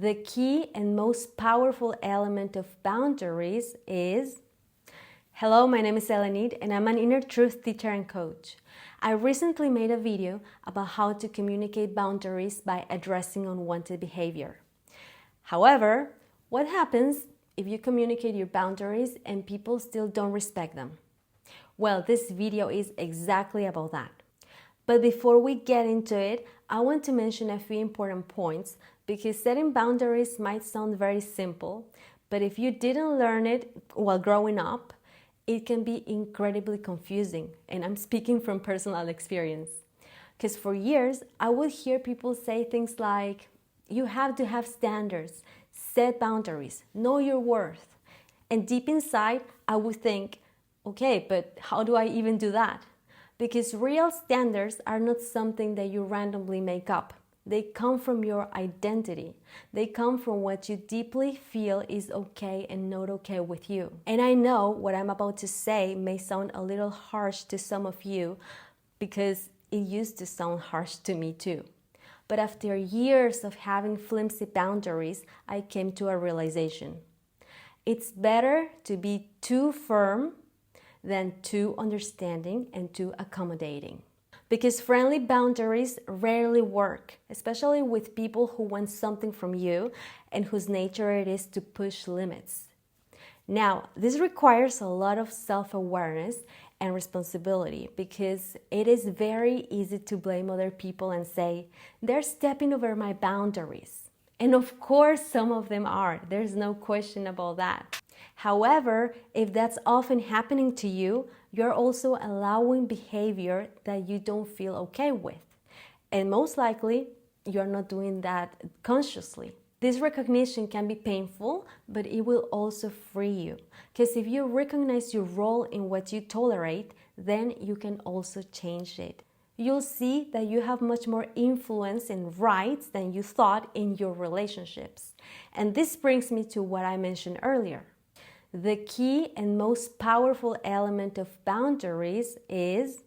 The key and most powerful element of boundaries is... Hello, my name is Elenid and I'm an inner truth teacher and coach. I recently made a video about how to communicate boundaries by addressing unwanted behavior. However, what happens if you communicate your boundaries and people still don't respect them? Well, this video is exactly about that. But before we get into it, I want to mention a few important points because setting boundaries might sound very simple, but if you didn't learn it while growing up, it can be incredibly confusing, and I'm speaking from personal experience. Because for years, I would hear people say things like, you have to have standards, set boundaries, know your worth. And deep inside, I would think, okay, but how do I even do that? Because real standards are not something that you randomly make up. They come from your identity. They come from what you deeply feel is okay and not okay with you. And I know what I'm about to say may sound a little harsh to some of you because it used to sound harsh to me too. But after years of having flimsy boundaries, I came to a realization. It's better to be too firm than too understanding and too accommodating. Because friendly boundaries rarely work, especially with people who want something from you and whose nature it is to push limits. Now, this requires a lot of self-awareness and responsibility because it is very easy to blame other people and say, they're stepping over my boundaries. And of course, some of them are. There's no question about that. However, if that's often happening to you, you're also allowing behavior that you don't feel okay with. And most likely, you're not doing that consciously. This recognition can be painful, but it will also free you. Because if you recognize your role in what you tolerate, then you can also change it. You'll see that you have much more influence and rights than you thought in your relationships. And this brings me to what I mentioned earlier. The key and most powerful element of boundaries is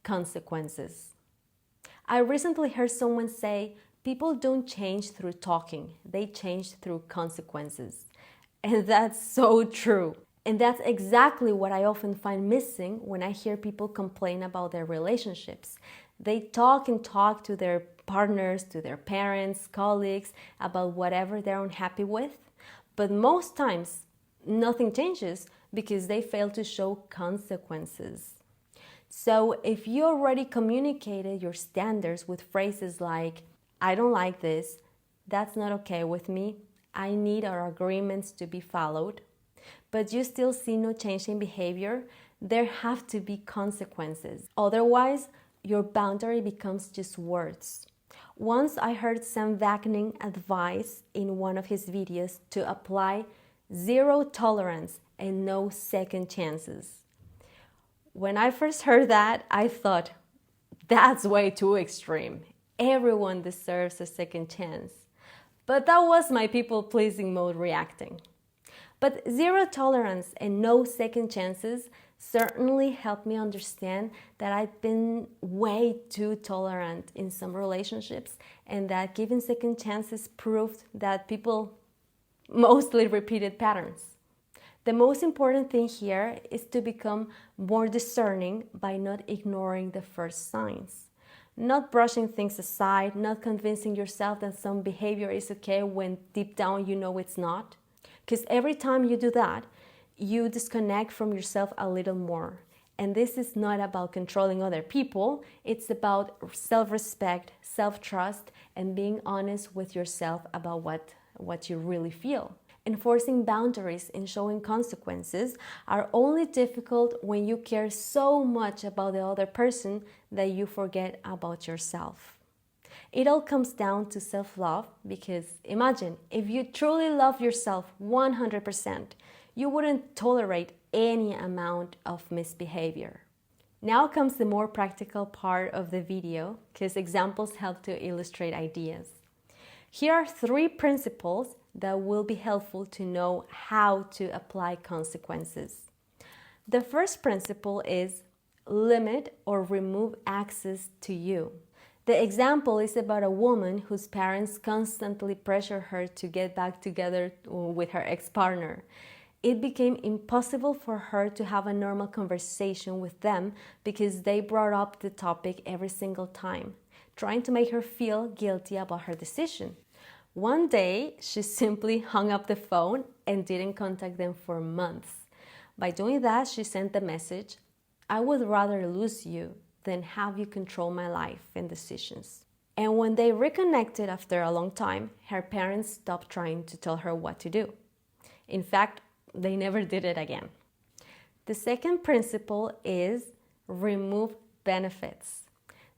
consequences. I recently heard someone say, people don't change through talking, they change through consequences. And that's so true. And that's exactly what I often find missing when I hear people complain about their relationships. They talk and talk to their partners, to their parents, colleagues, about whatever they're unhappy with. But most times, nothing changes because they fail to show consequences. So if you already communicated your standards with phrases like, I don't like this, that's not okay with me, I need our agreements to be followed, but you still see no change in behavior, there have to be consequences. Otherwise, your boundary becomes just words. Once I heard Sam Vaknin advise in one of his videos to apply zero tolerance and no second chances. When I first heard that, I thought, that's way too extreme. Everyone deserves a second chance. But that was my people-pleasing mode reacting. But zero tolerance and no second chances certainly helped me understand that I've been way too tolerant in some relationships and that giving second chances proved that people mostly repeated patterns. The most important thing here is to become more discerning by not ignoring the first signs. Not brushing things aside, not convincing yourself that some behavior is okay when deep down you know it's not. Because every time you do that, you disconnect from yourself a little more. And this is not about controlling other people, it's about self-respect, self-trust, and being honest with yourself about what you really feel. Enforcing boundaries and showing consequences are only difficult when you care so much about the other person that you forget about yourself. It all comes down to self-love because imagine, if you truly love yourself 100%, you wouldn't tolerate any amount of misbehavior. Now comes the more practical part of the video because examples help to illustrate ideas. Here are 3 principles that will be helpful to know how to apply consequences. The first principle is limit or remove access to you. The example is about a woman whose parents constantly pressure her to get back together with her ex-partner. It became impossible for her to have a normal conversation with them because they brought up the topic every single time, trying to make her feel guilty about her decision. One day, she simply hung up the phone and didn't contact them for months. By doing that, she sent the message, "I would rather lose you than have you control my life and decisions." And when they reconnected after a long time, her parents stopped trying to tell her what to do. In fact, they never did it again. The second principle is remove benefits.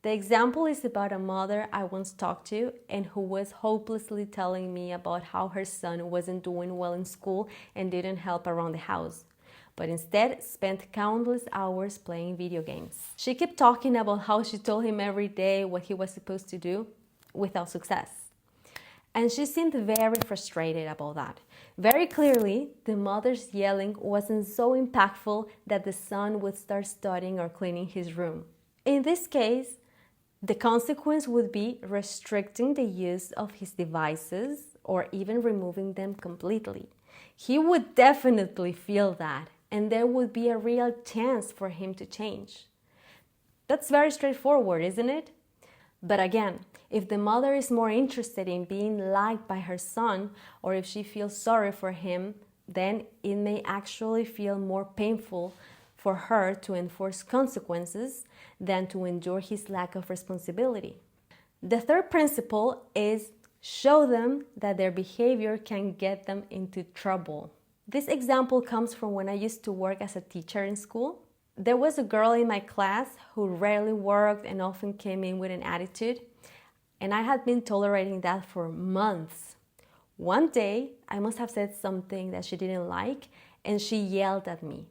The example is about a mother I once talked to and who was hopelessly telling me about how her son wasn't doing well in school and didn't help around the house, but instead spent countless hours playing video games. She kept talking about how she told him every day what he was supposed to do without success. And she seemed very frustrated about that. Very clearly, the mother's yelling wasn't so impactful that the son would start studying or cleaning his room. In this case, the consequence would be restricting the use of his devices or even removing them completely. He would definitely feel that, and there would be a real chance for him to change. That's very straightforward, isn't it? But again, if the mother is more interested in being liked by her son, or if she feels sorry for him, then it may actually feel more painful for her to enforce consequences than to endure his lack of responsibility. The third principle is show them that their behavior can get them into trouble. This example comes from when I used to work as a teacher in school. There was a girl in my class who rarely worked and often came in with an attitude, and I had been tolerating that for months. One day, I must have said something that she didn't like, and she yelled at me.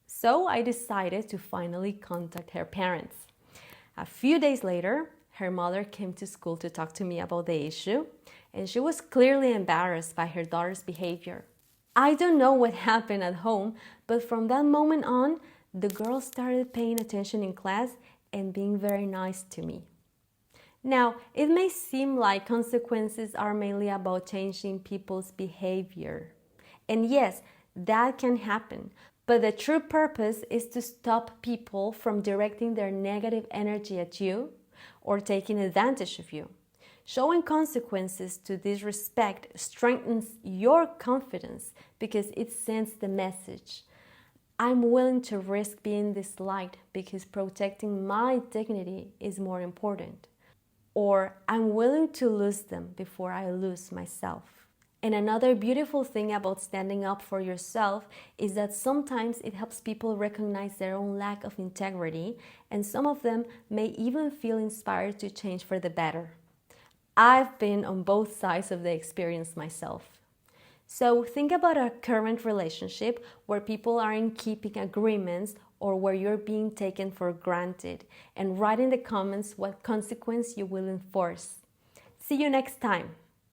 So I decided to finally contact her parents. A few days later, her mother came to school to talk to me about the issue, and she was clearly embarrassed by her daughter's behavior. I don't know what happened at home, but from that moment on, the girl started paying attention in class and being very nice to me. Now, it may seem like consequences are mainly about changing people's behavior. And yes, that can happen. But the true purpose is to stop people from directing their negative energy at you or taking advantage of you. Showing consequences to disrespect strengthens your confidence because it sends the message, I'm willing to risk being disliked because protecting my dignity is more important. Or I'm willing to lose them before I lose myself. And another beautiful thing about standing up for yourself is that sometimes it helps people recognize their own lack of integrity, and some of them may even feel inspired to change for the better. I've been on both sides of the experience myself. So think about a current relationship where people aren't keeping agreements or where you're being taken for granted, and write in the comments what consequence you will enforce. See you next time.